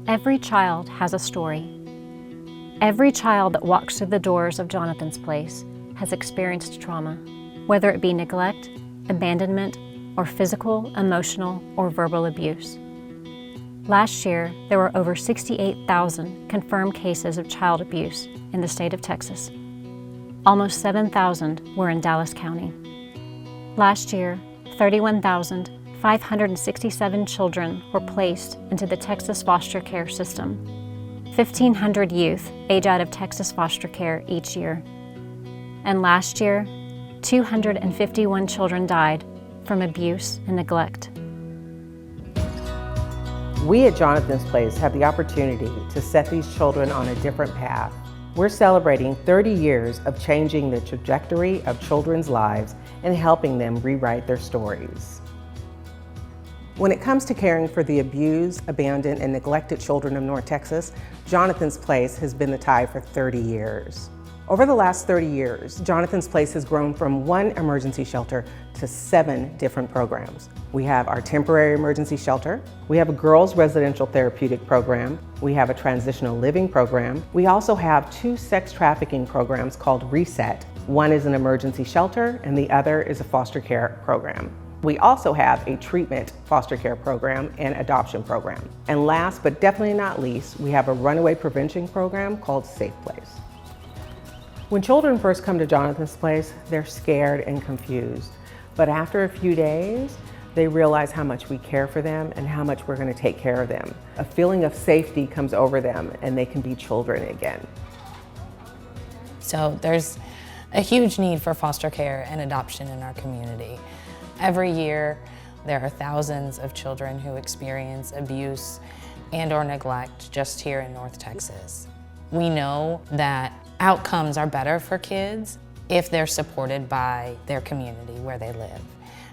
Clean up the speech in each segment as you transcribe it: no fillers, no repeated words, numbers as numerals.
Every child has a story. Every child that walks through the doors of Jonathan's Place has experienced trauma, whether it be neglect, abandonment, or physical, emotional, or verbal abuse. Last year, there were over 68,000 confirmed cases of child abuse in the state of Texas. Almost 7,000 were in Dallas County. Last year, 31,567 children were placed into the Texas foster care system. 1,500 youth age out of Texas foster care each year. And last year, 251 children died from abuse and neglect. We at Jonathan's Place have the opportunity to set these children on a different path. We're celebrating 30 years of changing the trajectory of children's lives and helping them rewrite their stories. When it comes to caring for the abused, abandoned, and neglected children of North Texas, Jonathan's Place has been the tie for 30 years. Over the last 30 years, Jonathan's Place has grown from one emergency shelter to 7 different programs. We have our temporary emergency shelter, we have a girls residential therapeutic program, we have a transitional living program. We also have 2 sex trafficking programs called Reset. One is an emergency shelter and the other is a foster care program. We also have a treatment foster care program and adoption program. And last but definitely not least, we have a runaway prevention program called Safe Place. When children first come to Jonathan's Place, they're scared and confused. But after a few days, they realize how much we care for them and how much we're going to take care of them. A feeling of safety comes over them and they can be children again. So there's a huge need for foster care and adoption in our community. Every year, there are thousands of children who experience abuse and/or neglect just here in North Texas. We know that outcomes are better for kids if they're supported by their community where they live.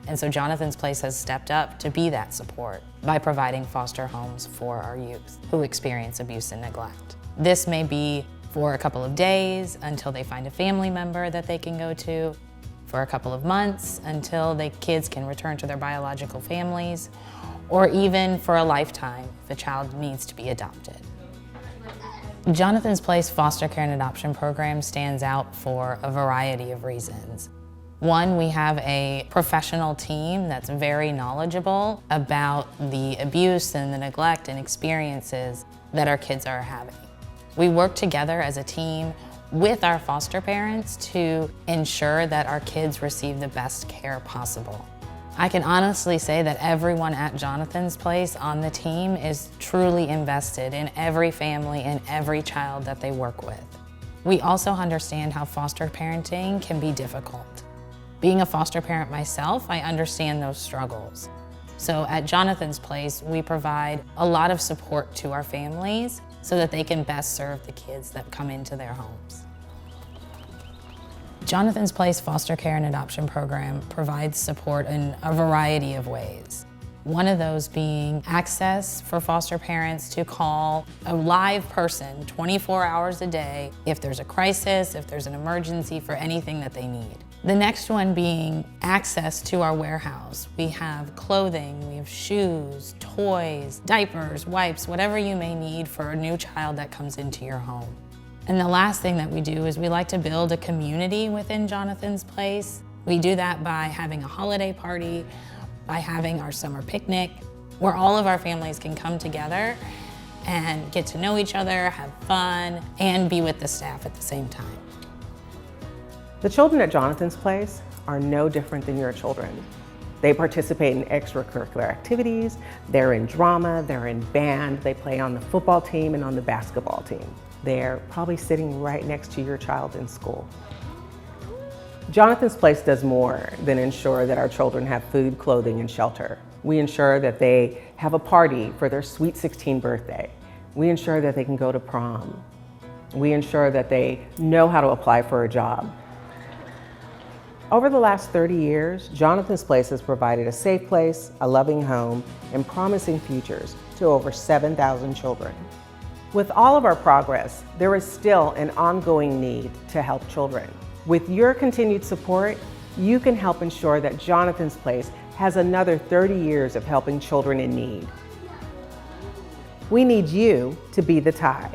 And so Jonathan's Place has stepped up to be that support by providing foster homes for our youth who experience abuse and neglect. This may be for a couple of days until they find a family member that they can go to, for a couple of months until the kids can return to their biological families, or even for a lifetime if a child needs to be adopted. Jonathan's Place foster care and adoption program stands out for a variety of reasons. One, we have a professional team that's very knowledgeable about the abuse and the neglect and experiences that our kids are having. We work together as a team with our foster parents to ensure that our kids receive the best care possible. I can honestly say that everyone at Jonathan's Place on the team is truly invested in every family and every child that they work with. We also understand how foster parenting can be difficult. Being a foster parent myself, I understand those struggles. So at Jonathan's Place, we provide a lot of support to our families so that they can best serve the kids that come into their homes. Jonathan's Place foster care and adoption program provides support in a variety of ways. One of those being access for foster parents to call a live person 24 hours a day if there's a crisis, if there's an emergency, for anything that they need. The next one being access to our warehouse. We have clothing, we have shoes, toys, diapers, wipes, whatever you may need for a new child that comes into your home. And the last thing that we do is we like to build a community within Jonathan's Place. We do that by having a holiday party, by having our summer picnic, where all of our families can come together and get to know each other, have fun, and be with the staff at the same time. The children at Jonathan's Place are no different than your children. They participate in extracurricular activities, they're in drama, they're in band, they play on the football team and on the basketball team. They're probably sitting right next to your child in school. Jonathan's Place does more than ensure that our children have food, clothing, and shelter. We ensure that they have a party for their sweet 16th birthday. We ensure that they can go to prom. We ensure that they know how to apply for a job. Over the last 30 years, Jonathan's Place has provided a safe place, a loving home, and promising futures to over 7,000 children. With all of our progress, there is still an ongoing need to help children. With your continued support, you can help ensure that Jonathan's Place has another 30 years of helping children in need. We need you to be the tie.